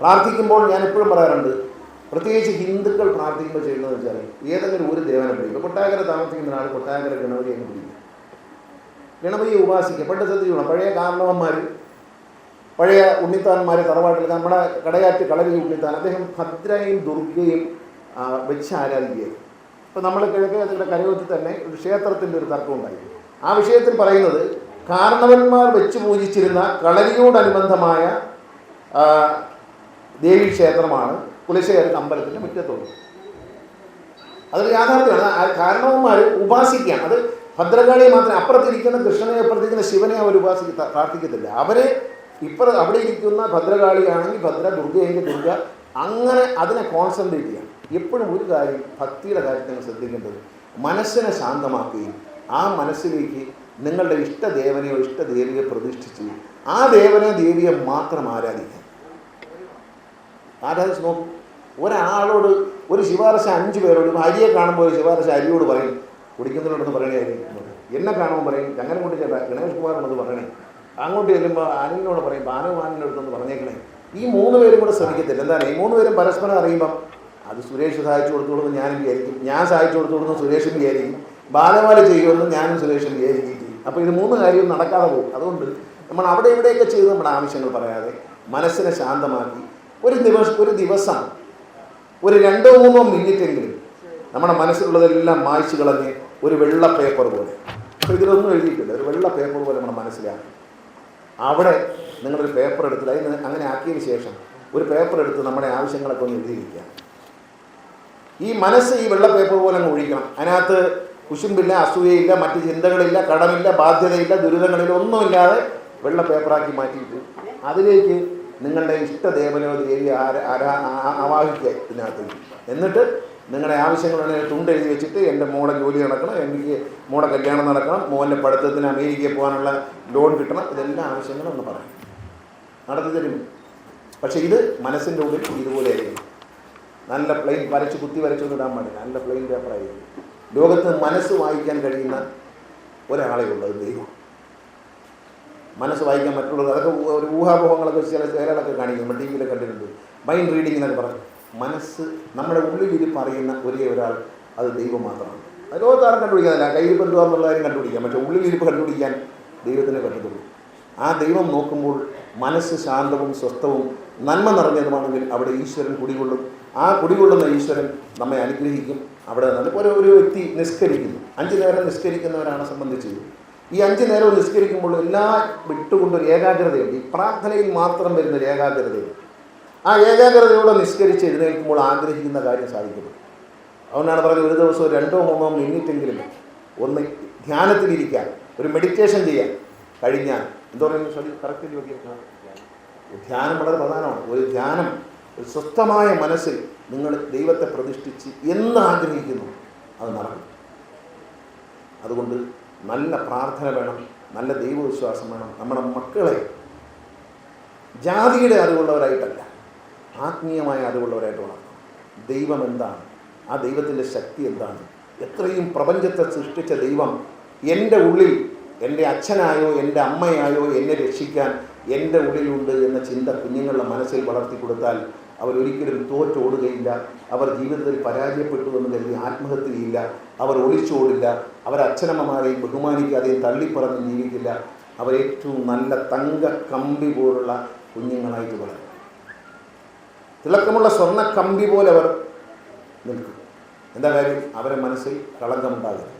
പ്രാർത്ഥിക്കുമ്പോൾ ഞാൻ എപ്പോഴും പറയാറുണ്ട്, പ്രത്യേകിച്ച് ഹിന്ദുക്കൾ പ്രാർത്ഥിക്കുമ്പോൾ ചെയ്യുന്നത് വെച്ചാൽ ഏതെങ്കിലും ഒരു ദേവനെ പിടിക്കും. കൊട്ടാരക്കര താമസിക്കുന്ന ആൾ കൊട്ടാരക്കര ഗണപതിയെ പിടിക്കും, ഗണപതിയെ ഉപാസിക്കുക. പണ്ട് ശ്രദ്ധിക്കണം, പഴയ കാരണവന്മാർ, പഴയ ഉണ്ണിത്താന്മാർ, തറവാട്ടിൽ നമ്മുടെ കടയാറ്റ് കളരി ഉണ്ണിത്താൻ, അദ്ദേഹം ഭദ്രയും ദുർഗയും വെച്ച് ആരാധിക്കുകയായിരുന്നു. അപ്പോൾ നമ്മൾ കിഴക്കേ കരയോത്തിൽ തന്നെ ഒരു ക്ഷേത്രത്തിൻ്റെ ഒരു തർക്കം ഉണ്ടായി. ആ വിഷയത്തിൽ പറയുന്നത്, കാരണവന്മാർ വെച്ച് പൂജിച്ചിരുന്ന കളരിയോടനുബന്ധമായ ദേവീക്ഷേത്രമാണ് കുലശേഖര അമ്പലത്തിൻ്റെ മുറ്റത്തുള്ളത്. അതൊരു യാഥാർത്ഥ്യമാണ്. കാരണവന്മാർ ഉപാസിക്കുകയാണ്. അത് ഭദ്രകാളിയെ മാത്രമേ, അപ്പുറത്തിരിക്കുന്ന കൃഷ്ണനെ, അപ്പുറത്തിരിക്കുന്ന ശിവനെ അവർ പ്രാർത്ഥിക്കത്തില്ല. അവരെ അവിടെ ഇരിക്കുന്ന ഭദ്രകാളിയാണെങ്കിൽ ഭദ്ര, ദുർഗയെങ്കിൽ ദുർഗ, അങ്ങനെ അതിനെ കോൺസെൻട്രേറ്റ് ചെയ്യാം. എപ്പോഴും ഒരു കാര്യം, ഭക്തിയുടെ കാര്യത്തിൽ നിങ്ങൾ ശ്രദ്ധിക്കേണ്ടത്, മനസ്സിനെ ശാന്തമാക്കുകയും ആ മനസ്സിലേക്ക് നിങ്ങളുടെ ഇഷ്ടദേവനെയോ ഇഷ്ടദേവിയെ പ്രതിഷ്ഠിച്ച് ആ ദേവനെ ദേവിയെ മാത്രം ആരാധിക്കാം. ആരാധിച്ച് നോക്കും. ഒരാളോട് ഒരു ശിവാർശ 5 പേരോട്, അരിയെ കാണുമ്പോൾ ഒരു ശിവാർശ അരിയോട് പറയും കുടിക്കുന്നുണ്ടെന്ന് പറയണേ, എന്നെ കാണുമ്പോൾ പറയും അങ്ങനെ കൊണ്ട് ഗണേഷ് കുമാറിനോട് പറയണേ, അങ്ങോട്ട് ചെല്ലുമ്പോൾ ആനിനോട് പറയും ആനിൻ്റെ അടുത്തൊന്ന് പറഞ്ഞേക്കണേ. ഈ 3 പേരും കൂടെ ശ്രമിക്കത്തില്ല. എന്താണ്, ഈ 3 പേരും പരസ്പരം അറിയുമ്പം അത് സുരേഷ് സഹായിച്ചു കൊടുത്തോളും ഞാനും വിചാരിക്കും, ഞാൻ സഹായിച്ചു കൊടുത്തോളും സുരേഷും വിചാരിക്കും, ബാലമാല ചെയ്യുമെന്ന് ഞാനും സുരേഷും വിചാരിക്കുകയും ചെയ്യും. അപ്പോൾ ഇത് 3 കാര്യവും നടക്കാതെ പോകും. അതുകൊണ്ട് നമ്മൾ അവിടെ ഇവിടെയൊക്കെ ചെയ്ത് നമ്മുടെ ആവശ്യങ്ങൾ പറയാതെ മനസ്സിനെ ശാന്തമാക്കി ഒരു ദിവസം ഒരു 2-3 മിനിറ്റെങ്കിലും നമ്മുടെ മനസ്സിലുള്ളതെല്ലാം മായ്ച്ചു കളഞ്ഞ് ഒരു വെള്ള പേപ്പർ പോലെ, അപ്പോൾ ഇതിലൊന്നും എഴുതിയിട്ടില്ല, ഒരു വെള്ള പേപ്പർ പോലെ നമ്മുടെ മനസ്സിലാക്കി അവിടെ നിങ്ങളൊരു പേപ്പർ എടുത്തിട്ട് അതിന് അങ്ങനെ ആക്കിയതിന് ശേഷം ഒരു പേപ്പർ എടുത്ത് നമ്മുടെ ആവശ്യങ്ങളൊക്കെ ഒന്ന് എഴുതിയിരിക്കുക. ഈ മനസ്സ് ഈ വെള്ള പേപ്പർ പോലെ അങ്ങ് ഒഴിക്കണം. അതിനകത്ത് കുശുമ്പില്ല, അസൂയയില്ല, മറ്റ് ചിന്തകളില്ല, കടമില്ല, ബാധ്യതയില്ല, ദുരിതങ്ങളില്ല, ഒന്നുമില്ലാതെ വെള്ള പേപ്പറാക്കി മാറ്റിയിട്ട് അതിലേക്ക് നിങ്ങളുടെ ഇഷ്ടദേവനോ ദേവി ആവാഹിക്കുക ഇതിനകത്ത്. എന്നിട്ട് നിങ്ങളുടെ ആവശ്യങ്ങളുണ്ടെങ്കിൽ തുണ്ടെഴുതി വെച്ചിട്ട്, എൻ്റെ മോളെ ജോലി നടക്കണം, എനിക്ക് മോളെ കല്യാണം നടക്കണം, മോൻ്റെ പഠിത്തത്തിന് അമേരിക്കയിൽ പോകാനുള്ള ലോൺ കിട്ടണം, ഇതെല്ലാം ആവശ്യങ്ങളും ഒന്ന് പറയാം, നടത്തി തരും. പക്ഷേ ഇത് മനസ്സിൻ്റെ ഉള്ളിൽ ഇതുപോലെ ആയിരിക്കും. നല്ല പ്ലെയിൻ കുത്തി വരച്ചൊന്നും ഇടാൻ പാടില്ല, നല്ല പ്ലെയിൻ പേപ്പറായിരിക്കും. ലോകത്ത് മനസ്സ് വായിക്കാൻ കഴിയുന്ന ഒരാളെ ഉള്ളത് ദൈവം. മനസ്സ് വായിക്കാൻ മറ്റുള്ളത്, അതൊക്കെ ഒരു ഊഹാപോഹങ്ങളൊക്കെ ചിലരൊക്കെ കാണിക്കും, നമ്മൾ ടി വിയിലൊക്കെ കണ്ടിട്ടുണ്ട്. മൈൻഡ് റീഡിംഗ് എന്നൊക്കെ പറഞ്ഞു. മനസ്സ് നമ്മുടെ ഉള്ളിലിരിപ്പ് അറിയുന്ന ഒരേ ഒരാൾ അത് ദൈവം മാത്രമാണ്. അത് ലോകത്താരും കണ്ടുപിടിക്കാനില്ല. കയ്യിരിപ്പ് എന്തുവാന്നുള്ള കാര്യം കണ്ടുപിടിക്കാം, പക്ഷേ ഉള്ളിലിരിപ്പ് കണ്ടുപിടിക്കാൻ ദൈവത്തിനെ പറ്റത്തുള്ളൂ. ആ ദൈവം നോക്കുമ്പോൾ മനസ്സ് ശാന്തവും സ്വസ്ഥവും നന്മ നിറഞ്ഞതുമാണെങ്കിൽ അവിടെ ഈശ്വരൻ കുടികൊള്ളും. ആ കുടികൊള്ളുന്ന ഈശ്വരൻ നമ്മെ അനുഗ്രഹിക്കും. അവിടെ ഒരു വ്യക്തി നിസ്കരിക്കുന്നു, 5 നേരം നിസ്കരിക്കുന്നവരാണ് സംബന്ധിച്ച് ഈ 5 നേരവും നിസ്കരിക്കുമ്പോൾ എല്ലാം വിട്ടുകൊണ്ടൊരു ഏകാഗ്രതയുണ്ട്. ഈ പ്രാർത്ഥനയിൽ മാത്രം വരുന്നൊരു ഏകാഗ്രതയുണ്ട്. ആ ഏകാഗ്രതയോടെ നിസ്കരിച്ച് എഴുന്നേൽക്കുമ്പോൾ ആഗ്രഹിക്കുന്ന കാര്യം സാധിക്കപ്പെടും. അതുകൊണ്ടാണ് പറഞ്ഞത്, ഒരു ദിവസം 2-3 മിനിറ്റെങ്കിലും ഒന്ന് ധ്യാനത്തിലിരിക്കാൻ, ഒരു മെഡിറ്റേഷൻ ചെയ്യാൻ കഴിഞ്ഞാൽ, എന്താ പറയുന്നത്, കറക്റ്റ് നോക്കിയാൽ ധ്യാനം വളരെ പ്രധാനമാണ്. ഒരു ധ്യാനം, ഒരു സ്വസ്ഥമായ മനസ്സിൽ നിങ്ങൾ ദൈവത്തെ പ്രതിഷ്ഠിച്ച് എന്ന് ആഗ്രഹിക്കുന്നു അത് നടക്കും. അതുകൊണ്ട് നല്ല പ്രാർത്ഥന വേണം, നല്ല ദൈവവിശ്വാസം വേണം. നമ്മുടെ മക്കളെ ജാതിയുടെ അറിവുള്ളവരായിട്ടല്ല, ആത്മീയമായ അറിവുള്ളവരായിട്ട് വളർത്തണം. ദൈവം എന്താണ്, ആ ദൈവത്തിൻ്റെ ശക്തി എന്താണ്, എത്രയും പ്രപഞ്ചത്തെ സൃഷ്ടിച്ച ദൈവം എൻ്റെ ഉള്ളിൽ, എൻ്റെ അച്ഛനായോ എൻ്റെ അമ്മയായോ എന്നെ രക്ഷിക്കാൻ എൻ്റെ ഉള്ളിലുണ്ട് എന്ന ചിന്ത കുഞ്ഞുങ്ങളുടെ മനസ്സിൽ വളർത്തി കൊടുത്താൽ അവരൊരിക്കലും തോറ്റോടുകയില്ല. അവർ ജീവിതത്തിൽ പരാജയപ്പെട്ടു എന്ന് കരുതി ആത്മഹത്യ ചെയ്യില്ല. അവർ ഒളിച്ചോടില്ല. അവർ അച്ഛനമ്മമാരെയും ബഹുമാനിക്കാതെയും തള്ളിപ്പറഞ്ഞ് ജീവിക്കില്ല. അവരേറ്റവും നല്ല തങ്ക കമ്പി പോലുള്ള കുഞ്ഞുങ്ങളായിട്ട് വളരും. തിളക്കമുള്ള സ്വർണ്ണ കമ്പി പോലെ അവർ നിൽക്കും. എന്താ കാര്യം? അവരുടെ മനസ്സിൽ കളങ്കമുണ്ടാകരുത്.